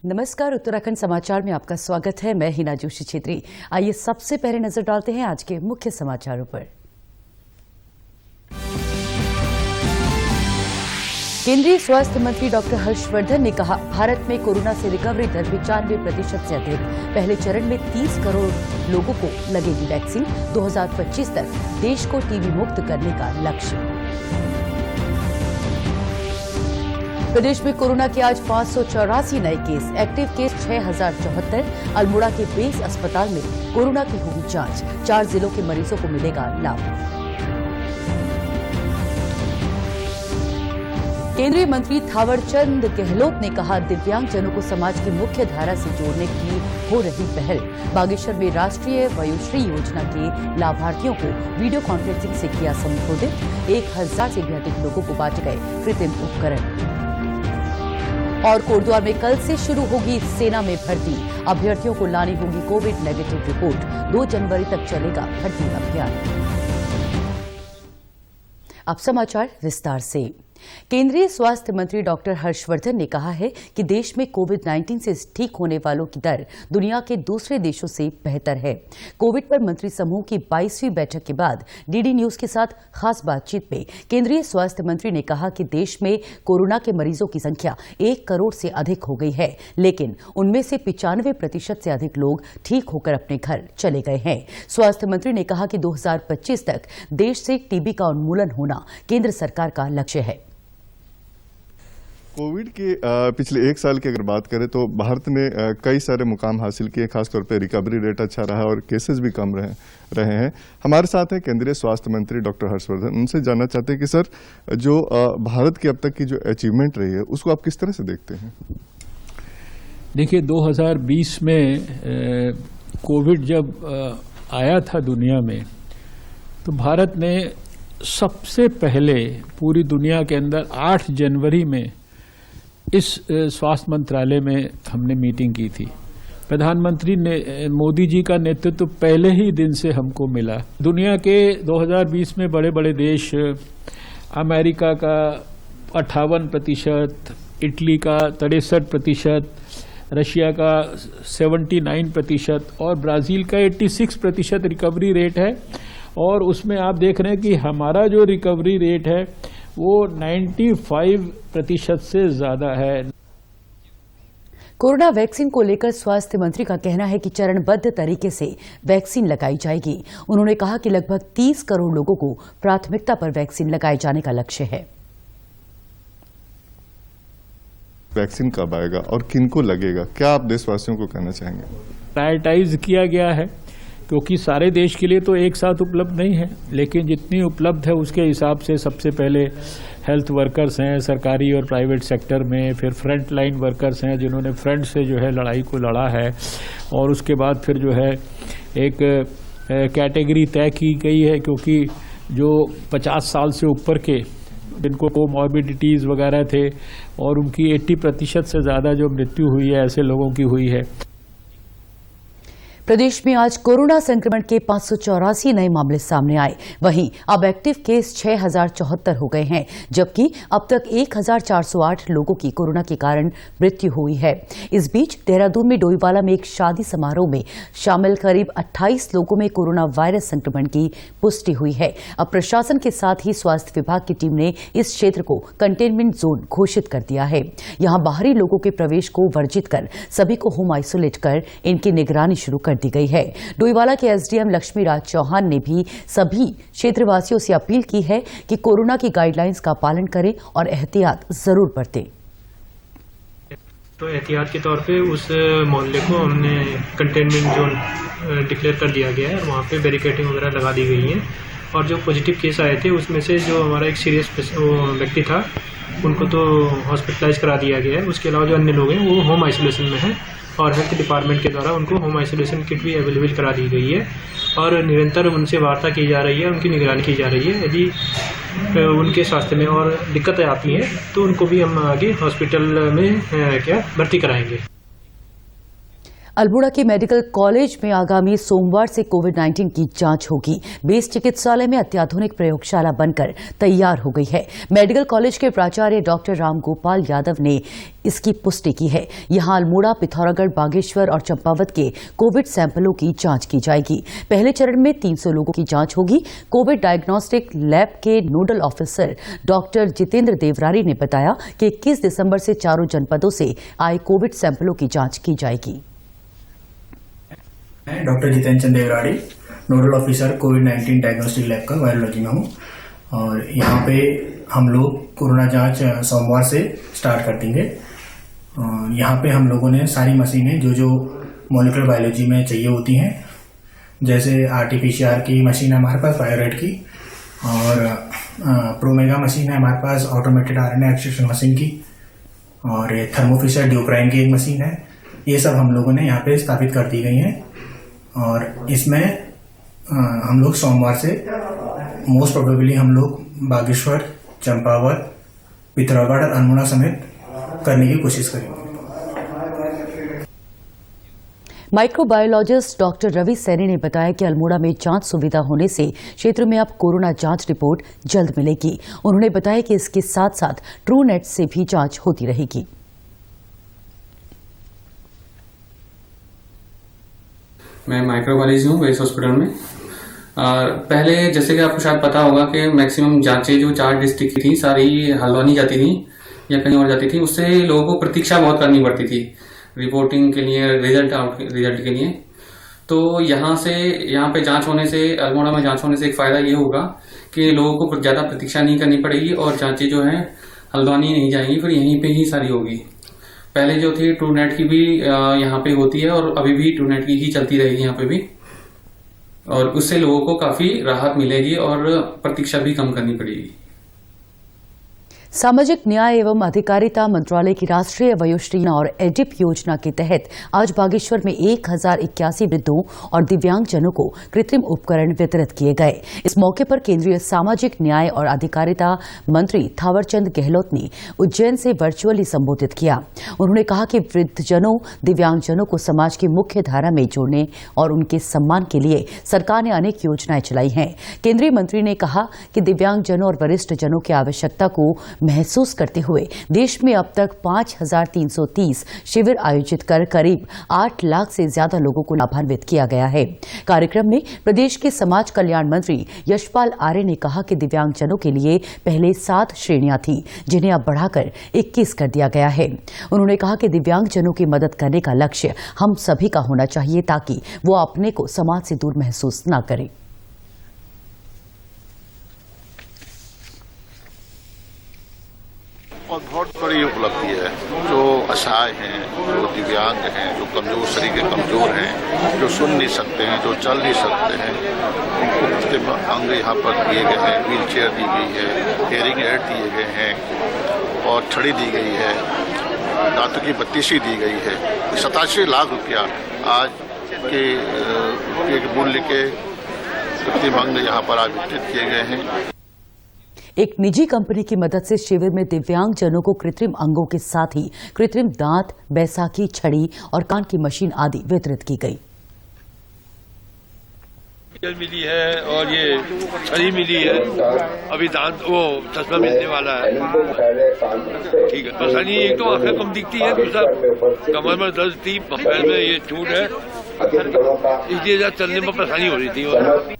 नमस्कार, उत्तराखंड समाचार में आपका स्वागत है। मैं हिना जोशी छेत्री। आइए सबसे पहले नजर डालते हैं आज के मुख्य समाचारों पर। केंद्रीय स्वास्थ्य मंत्री डॉक्टर हर्षवर्धन ने कहा, भारत में कोरोना से रिकवरी दर 95% से अधिक। पहले चरण में 30 करोड़ लोगों को लगेगी वैक्सीन। 2025 तक देश को टीबी मुक्त करने का लक्ष्य। प्रदेश में कोरोना के आज 584 नए केस। Active case 6074। अल्मोड़ा के बेस अस्पताल में कोरोना की होगी जांच। 4 जिलों के मरीजों को मिलेगा लाभ। केंद्रीय मंत्री थावरचंद गहलोत ने कहा, दिव्यांगजनों को समाज की मुख्य धारा से जोड़ने की हो रही पहल। बागेश्वर में राष्ट्रीय वयोश्री योजना के लाभार्थियों को वीडियो कॉन्फ्रेंसिंग से किया संबोधित। 1000 से भी अधिक लोगों को बांटे गए कृत्रिम उपकरण। और कोटद्वार में कल से शुरू होगी सेना में भर्ती। अभ्यर्थियों को लानी होगी कोविड नेगेटिव रिपोर्ट। 2 जनवरी तक चलेगा भर्ती अभियान। अब समाचार विस्तार से। केंद्रीय स्वास्थ्य मंत्री डॉक्टर हर्षवर्धन ने कहा है कि देश में कोविड-19 से ठीक होने वालों की दर दुनिया के दूसरे देशों से बेहतर है। कोविड पर मंत्री समूह की 22वीं बैठक के बाद डीडी न्यूज के साथ खास बातचीत में केंद्रीय स्वास्थ्य मंत्री ने कहा कि देश में कोरोना के मरीजों की संख्या 1 करोड़ से अधिक हो गई है, लेकिन उनमें से 95% से अधिक लोग ठीक होकर अपने घर चले गए हैं। स्वास्थ्य मंत्री ने कहा कि 2025 तक देश से टीबी का उन्मूलन होना केंद्र सरकार का लक्ष्य है। कोविड के पिछले 1 साल की अगर बात करें तो भारत ने कई सारे मुकाम हासिल किए। खासतौर पे रिकवरी रेट अच्छा रहा और केसेस भी कम रहे हैं। हमारे साथ हैं केंद्रीय स्वास्थ्य मंत्री डॉक्टर हर्षवर्धन। उनसे जानना चाहते हैं कि सर, जो भारत की अब तक की जो अचीवमेंट रही है उसको आप किस तरह से देखते हैं? देखिए, 2020 में कोविड जब आया था दुनिया में, तो भारत ने सबसे पहले पूरी दुनिया के अंदर 8 जनवरी में इस स्वास्थ्य मंत्रालय में हमने मीटिंग की थी। प्रधानमंत्री ने मोदी जी का नेतृत्व पहले ही दिन से हमको मिला। दुनिया के 2020 में बड़े बड़े देश, अमेरिका का 58%, इटली का 63%, रशिया का 79% और ब्राजील का 86% रिकवरी रेट है। और उसमें आप देख रहे हैं कि हमारा जो रिकवरी रेट है वो 95% से ज्यादा है। कोरोना वैक्सीन को लेकर स्वास्थ्य मंत्री का कहना है कि चरणबद्ध तरीके से वैक्सीन लगाई जाएगी। उन्होंने कहा कि लगभग 30 करोड़ लोगों को प्राथमिकता पर वैक्सीन लगाए जाने का लक्ष्य है। वैक्सीन कब आएगा और किनको लगेगा, क्या आप देशवासियों को कहना चाहेंगे? प्रायोरिटाइज किया गया है क्योंकि सारे देश के लिए तो एक साथ उपलब्ध नहीं है, लेकिन जितनी उपलब्ध है उसके हिसाब से सबसे पहले हेल्थ वर्कर्स हैं सरकारी और प्राइवेट सेक्टर में, फिर फ्रंट लाइन वर्कर्स हैं जिन्होंने फ्रंट से जो है लड़ाई को लड़ा है, और उसके बाद फिर जो है एक कैटेगरी तय की गई है क्योंकि जो 50 साल से ऊपर के जिनको कोमॉर्बिडिटीज़ वगैरह थे और उनकी 80% से ज़्यादा जो मृत्यु हुई है ऐसे लोगों की हुई है। प्रदेश में आज कोरोना संक्रमण के 584 नए मामले सामने आए। वहीं अब एक्टिव केस 6074 हो गए हैं, जबकि अब तक 1408 लोगों की कोरोना के कारण मृत्यु हुई है। इस बीच देहरादून में डोईवाला में एक शादी समारोह में शामिल करीब 28 लोगों में कोरोना वायरस संक्रमण की पुष्टि हुई है। अब प्रशासन के साथ ही स्वास्थ्य विभाग की टीम ने इस क्षेत्र को कंटेनमेंट जोन घोषित कर दिया है। यहां बाहरी लोगों के प्रवेश को वर्जित कर सभी को होम आइसोलेट कर इनकी निगरानी शुरू कर दी गई है। डोईवाला के एसडीएम लक्ष्मीराज चौहान ने भी सभी क्षेत्रवासियों से अपील की है कि कोरोना की गाइडलाइंस का पालन करें और एहतियात जरूर बरतें। तो एहतियात के तौर पे उस मोहल्ले को हमने कंटेनमेंट जोन डिक्लेयर कर दिया गया है और वहाँ पे बैरिकेडिंग वगैरह लगा दी गई है। और जो पॉजिटिव केस आए थे उसमें से जो हमारा एक सीरियस व्यक्ति था उनको तो हॉस्पिटलाइज करा दिया गया है। उसके अलावा जो अन्य लोग हैं वो होम आइसोलेशन में हैं और हेल्थ डिपार्टमेंट के द्वारा उनको होम आइसोलेशन किट भी अवेलेबल करा दी गई है और निरंतर उनसे वार्ता की जा रही है, उनकी निगरानी की जा रही है। यदि उनके स्वास्थ्य में और दिक्कतें आती हैं तो उनको भी हम आगे हॉस्पिटल में भर्ती कराएंगे। अल्मोड़ा के मेडिकल कॉलेज में आगामी सोमवार से कोविड-19 की जांच होगी। बेस चिकित्सालय में अत्याधुनिक प्रयोगशाला बनकर तैयार हो गई है। मेडिकल कॉलेज के प्राचार्य डॉक्टर रामगोपाल यादव ने इसकी पुष्टि की है। यहां अल्मोड़ा, पिथौरागढ़, बागेश्वर और चंपावत के कोविड सैंपलों की जांच की जाएगी। पहले चरण में 300 लोगों की जांच होगी। कोविड डायग्नोस्टिक लैब के nodal officer doctor Jitendra Devrari ने बताया कि 21 दिसंबर से चारों जनपदों से आए कोविड सैंपलों की जांच की जाएगी। मैं डॉक्टर जितेंद्र चंद देवराड़ी, नोडल ऑफिसर कोविड-19 डायग्नोस्टिक लैब का वायरोलॉजी में हूँ और यहाँ पे हम लोग कोरोना जांच सोमवार से स्टार्ट कर देंगे। यहाँ पे हम लोगों ने सारी मशीनें जो मॉलिक्यूलर बायोलॉजी में चाहिए होती हैं, जैसे RT-PCR की मशीन है हमारे पास, बायोरेट की, और प्रोमेगा मशीन है हमारे पास, ऑटोमेटेड RNA एक्सट्रैक्शन मशीन की, और थर्मोफिशर ड्यूप्राइन की एक मशीन है। ये सब हम लोगों ने यहाँ पे स्थापित कर दी गई हैं और इसमें हम लोग सोमवार से मोस्ट प्रोबेबली हम लोग बागेश्वर, चंपावत, पिथौरागढ़ और अल्मोड़ा समेत करने की कोशिश करेंगे। माइक्रोबायोलॉजिस्ट डॉक्टर रवि सैनी ने बताया कि अल्मोड़ा में जांच सुविधा होने से क्षेत्र में अब कोरोना जांच रिपोर्ट जल्द मिलेगी। उन्होंने बताया कि इसके साथ साथ ट्रू नेट से भी जांच होती रहेगी। मैं माइक्रोबायोलॉजी हूँ बेस हॉस्पिटल में। पहले जैसे कि आपको शायद पता होगा कि मैक्सिमम जांचें जो 4 डिस्ट्रिक्ट की थी सारी हल्द्वानी जाती थी या कहीं और जाती थी। उससे लोगों को प्रतीक्षा बहुत करनी पड़ती थी रिपोर्टिंग के लिए, रिजल्ट के लिए। तो यहाँ पे जांच होने से, अल्मोड़ा में जांच होने से एक फायदा ये होगा कि लोगों को ज़्यादा प्रतीक्षा नहीं करनी पड़ेगी और जांचें जो हैं हल्द्वानी नहीं जाएंगी, फिर यहीं पे ही सारी होगी। पहले जो थी ट्रू नेट की भी यहाँ पे होती है और अभी भी ट्रू नेट की ही चलती रहेगी यहाँ पे भी, और उससे लोगों को काफी राहत मिलेगी और प्रतीक्षा भी कम करनी पड़ेगी। सामाजिक न्याय एवं अधिकारिता मंत्रालय की राष्ट्रीय वयोश्री और एडिप योजना के तहत आज बागेश्वर में 1081 वृद्धों और दिव्यांगजनों को कृत्रिम उपकरण वितरित किए गए। इस मौके पर केंद्रीय सामाजिक न्याय और अधिकारिता मंत्री थावरचंद गहलोत ने उज्जैन से वर्चुअली संबोधित किया। उन्होंने कहा कि वृद्धजनों, दिव्यांगजनों को समाज की मुख्य धारा में जोड़ने और उनके सम्मान के लिए सरकार ने अनेक योजनाएं चलाई हैं। केंद्रीय मंत्री ने कहा कि दिव्यांगजनों और वरिष्ठ जनों की आवश्यकता को महसूस करते हुए देश में अब तक 5330 शिविर आयोजित कर करीब 8 लाख से ज्यादा लोगों को लाभान्वित किया गया है। कार्यक्रम में प्रदेश के समाज कल्याण मंत्री यशपाल आर्य ने कहा कि दिव्यांगजनों के लिए पहले 7 श्रेणियां थी, जिन्हें अब बढ़ाकर 21 कर दिया गया है। उन्होंने कहा कि दिव्यांगजनों की मदद करने का लक्ष्य हम सभी का होना चाहिए ताकि वो अपने को समाज से दूर महसूस न करें। और बहुत बड़ी उपलब्धि है। जो असहाय हैं, जो दिव्यांग हैं, जो कमजोर, शरीर के कमजोर हैं, जो सुन नहीं सकते हैं, जो चल नहीं सकते हैं, उनको कृत्रिम अंग यहाँ पर दिए गए हैं। व्हील चेयर दी गई है, हेयरिंग एड दिए गए हैं और छड़ी दी गई है, दांतों की बत्तीसी दी गई है। 87 लाख रुपया आज के मूल्य के कृत्रिम अंग यहाँ पर आज वितरित किए गए हैं। एक निजी कंपनी की मदद से शिविर में दिव्यांगजनों को कृत्रिम अंगों के साथ ही कृत्रिम दांत, बैसाखी, छड़ी और कान की मशीन आदि वितरित की गई। मिली है और ये छड़ी मिली है। अभी दांत वो चश्मा मिलने वाला है। ठीक है, परेशानी एक तो आंखें कम दिखती है, दूसरा कमर में दर्द थी, पैर में ये चोट है, इसलिए चलने में परेशानी हो रही थी।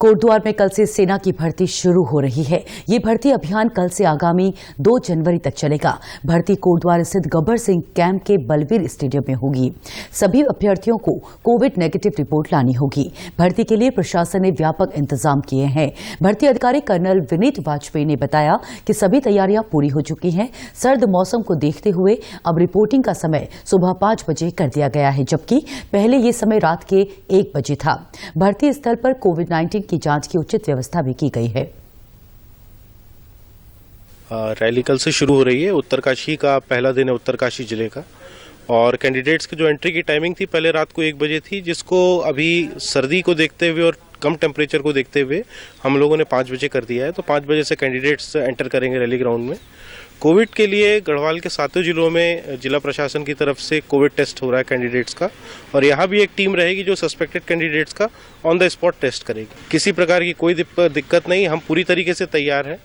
कोटद्वार में कल से सेना की भर्ती शुरू हो रही है। ये भर्ती अभियान कल से आगामी 2 जनवरी तक चलेगा। भर्ती कोटद्वार स्थित गब्बर सिंह कैंप के बलवीर स्टेडियम में होगी। सभी अभ्यर्थियों को कोविड नेगेटिव रिपोर्ट लानी होगी। भर्ती के लिए प्रशासन ने व्यापक इंतजाम किए हैं। भर्ती अधिकारी कर्नल विनीत वाजपेयी ने बताया कि सभी तैयारियां पूरी हो चुकी हैं। सर्द मौसम को देखते हुए अब रिपोर्टिंग का समय सुबह 5 बजे कर दिया गया है, जबकि पहले ये समय रात के 1 बजे था। भर्ती स्थल पर कोविड-19 की जांच की उचित व्यवस्था भी की गई है। रैली कल से शुरू हो रही है। उत्तरकाशी का पहला दिन है, उत्तरकाशी जिले का, और कैंडिडेट्स की जो एंट्री की टाइमिंग थी पहले रात को 1 बजे थी, जिसको अभी सर्दी को देखते हुए और कम टेम्परेचर को देखते हुए हम लोगों ने 5 बजे कर दिया है। तो 5 बजे से कैंडिडेट्स एंटर करेंगे रैली ग्राउंड में कोविड के लिए गढ़वाल के 7 जिलों में जिला प्रशासन की तरफ से कोविड टेस्ट हो रहा है कैंडिडेट्स का, और यहाँ भी एक टीम रहेगी जो सस्पेक्टेड कैंडिडेट्स का ऑन द स्पॉट टेस्ट करेगी। किसी प्रकार की कोई दिक्कत नहीं, हम पूरी तरीके से तैयार हैं।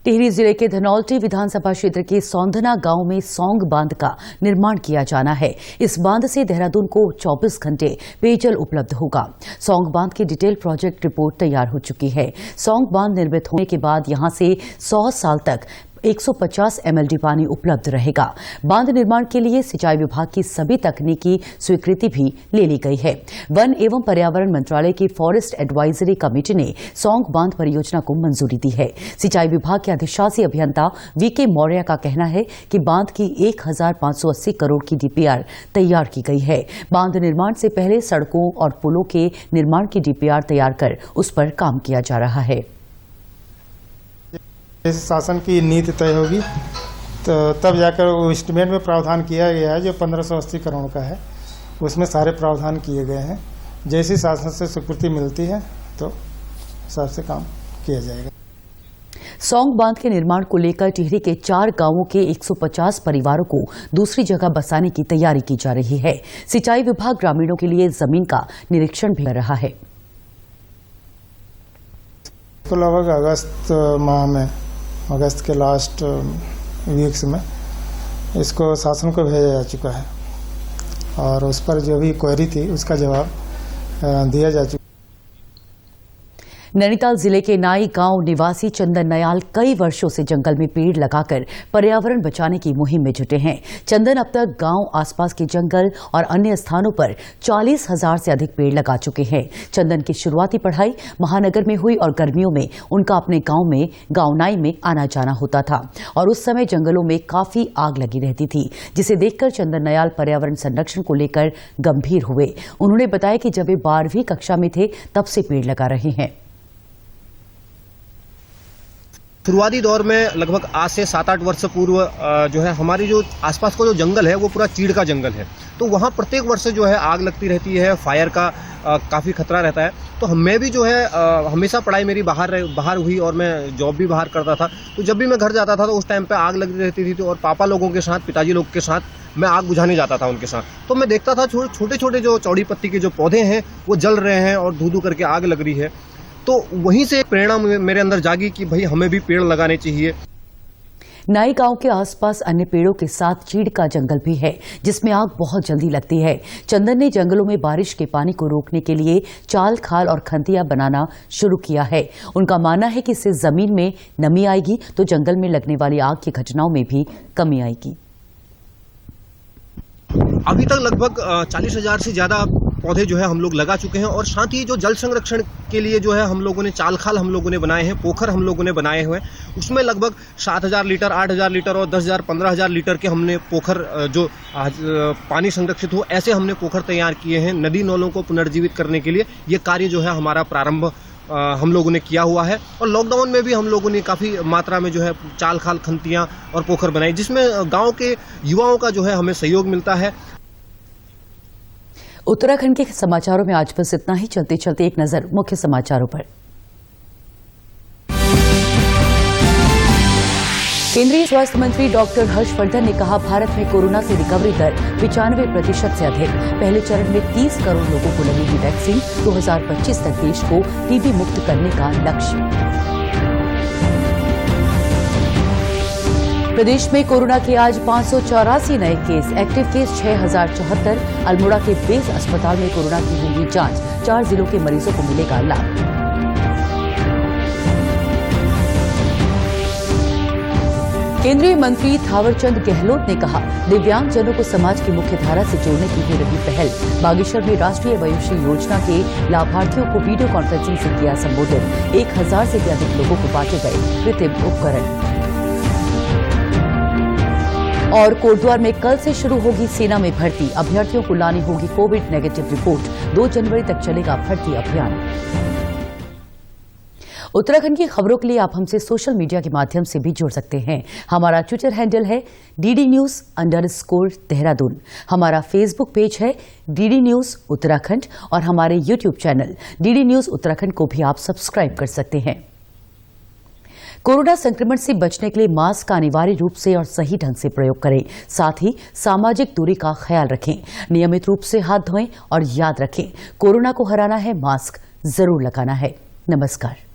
टिहरी जिले के धनौल्टी विधानसभा क्षेत्र के सौंधना गांव में सौंग बांध का निर्माण किया जाना है। इस बांध से देहरादून को 24 घंटे पेयजल उपलब्ध होगा। सौंग बांध की डिटेल प्रोजेक्ट रिपोर्ट तैयार हो चुकी है। सौंग बांध निर्मित होने के बाद यहां से 100 साल तक 150 MLD पानी उपलब्ध रहेगा। बांध निर्माण के लिए सिंचाई विभाग की सभी तकनीकी स्वीकृति भी ले ली गई है। वन एवं पर्यावरण मंत्रालय की फॉरेस्ट एडवाइजरी कमेटी ने सौंग बांध परियोजना को मंजूरी दी है। सिंचाई विभाग के अधिशासी अभियंता VK मौर्य का कहना है कि बांध की 1580 करोड़ की DPR तैयार की गई है। बांध निर्माण से पहले सड़कों और पुलों के निर्माण की DPR तैयार कर उस पर काम किया जा रहा है। इस शासन की नीति तय होगी तो तब जाकर वो एस्टीमेट में प्रावधान किया गया है जो 1580 करोड़ का है, उसमें सारे प्रावधान किए गए हैं। जैसी शासन से स्वीकृति मिलती है तो सबसे काम किया जाएगा। सौंग बांध के निर्माण को लेकर टिहरी के 4 गांवों के 150 परिवारों को दूसरी जगह बसाने की तैयारी की जा रही है। सिंचाई विभाग ग्रामीणों के लिए जमीन का निरीक्षण भी कर रहा है। तो लगभग अगस्त माह में, अगस्त के लास्ट वीक्स में इसको शासन को भेजा जा चुका है और उस पर जो भी क्वेरी थी उसका जवाब दिया जा चुका है। नैनीताल जिले के नाई गांव निवासी चंदन नयाल कई वर्षों से जंगल में पेड़ लगाकर पर्यावरण बचाने की मुहिम में जुटे हैं। चंदन अब तक गांव, आसपास के जंगल और अन्य स्थानों पर 40,000 से अधिक पेड़ लगा चुके हैं। चंदन की शुरुआती पढ़ाई महानगर में हुई और गर्मियों में उनका अपने गांव नाई में आना जाना होता था और उस समय जंगलों में काफी आग लगी रहती थी, जिसे देखकर चंदन नयाल पर्यावरण संरक्षण को लेकर गंभीर हुए। उन्होंने बताया कि जब वे 12वीं कक्षा में थे तब से पेड़ लगा रहे हैं। शुरुआती दौर में लगभग आज से 7-8 वर्ष पूर्व जो है हमारी जो आसपास का जो जंगल है वो पूरा चीड़ का जंगल है, तो वहाँ प्रत्येक वर्ष जो है आग लगती रहती है, फायर का काफ़ी खतरा रहता है। तो मैं भी जो है हमेशा पढ़ाई मेरी बाहर हुई और मैं जॉब भी बाहर करता था, तो जब भी मैं घर जाता था तो उस टाइम पे आग लगी रहती थी। तो और पापा लोगों के साथ, पिताजी लोग के साथ मैं आग बुझाने जाता था उनके साथ, तो मैं देखता था छोटे छोटे जो चौड़ी पत्ती के जो पौधे हैं वो जल रहे हैं और धू करके आग लग रही है। तो वहीं से प्रेरणा मेरे अंदर जागी कि भाई हमें भी पेड़ लगाने चाहिए। नाई गांव के आसपास अन्य पेड़ों के साथ चीड़ का जंगल भी है, जिसमें आग बहुत जल्दी लगती है। चंदन ने जंगलों में बारिश के पानी को रोकने के लिए चाल, खाल और खंतियां बनाना शुरू किया है। उनका मानना है कि इससे जमीन में नमी आएगी तो जंगल में लगने वाली आग की घटनाओं में भी कमी आएगी। अभी तक लगभग 40,000 से ज्यादा पौधे जो है हम लोग लगा चुके हैं और साथ ही जो जल संरक्षण के लिए जो है हम लोगों ने चाल खाल हम लोगों ने बनाए हैं, पोखर हम लोगों ने बनाए हुए हैं। उसमें लगभग 7,000 लीटर, 8,000 लीटर और 10,000, 15,000 लीटर के हमने पोखर जो पानी संरक्षित हो ऐसे हमने पोखर तैयार किए हैं। नदी नालों को पुनर्जीवित करने के लिए ये कार्य जो है हमारा प्रारंभ हम लोगों ने किया हुआ है। और लॉकडाउन में भी हम लोगों ने काफी मात्रा में जो है चाल खाल, खंतियां और पोखर बनाई, जिसमें गाँव के युवाओं का जो है हमें सहयोग मिलता है। उत्तराखंड के समाचारों में आज बस इतना ही। चलते चलते एक नजर मुख्य समाचारों पर। केंद्रीय स्वास्थ्य मंत्री डॉक्टर हर्षवर्धन ने कहा, भारत में कोरोना से रिकवरी दर 95% से अधिक। पहले चरण में 30 करोड़ लोगों को लगेगी वैक्सीन। 2025 तक देश को टीबी मुक्त करने का लक्ष्य। प्रदेश में कोरोना के आज 584 नए केस। Active case 6,074। अल्मोड़ा के बेस अस्पताल में कोरोना की होगी जांच। 4 जिलों के मरीजों को मिलेगा लाभ। केंद्रीय मंत्री थावरचंद गहलोत ने कहा, दिव्यांगजनों को समाज की मुख्य धारा से जोड़ने की हो रही पहल। बागेश्वर में राष्ट्रीय वयोश्री योजना के लाभार्थियों को वीडियो कॉन्फ्रेंसिंग से किया संबोधित। 1,000 से भी अधिक लोगों को बांटे गए कृत्रिम उपकरण। और कोटद्वार में कल से शुरू होगी सेना में भर्ती। अभ्यर्थियों को लानी होगी कोविड नेगेटिव रिपोर्ट। 2 जनवरी तक चलेगा भर्ती अभियान। उत्तराखंड की खबरों के लिए आप हमसे सोशल मीडिया के माध्यम से भी जुड़ सकते हैं। हमारा ट्विटर हैंडल है DD News _देहरादून। हमारा फेसबुक पेज है DD News उत्तराखंड और हमारे YouTube channel DD News Uttarakhand को भी आप सब्सक्राइब कर सकते हैं। कोरोना संक्रमण से बचने के लिए मास्क का अनिवार्य रूप से और सही ढंग से प्रयोग करें। साथ ही सामाजिक दूरी का ख्याल रखें, नियमित रूप से हाथ धोएं और याद रखें, कोरोना को हराना है, मास्क जरूर लगाना है। नमस्कार।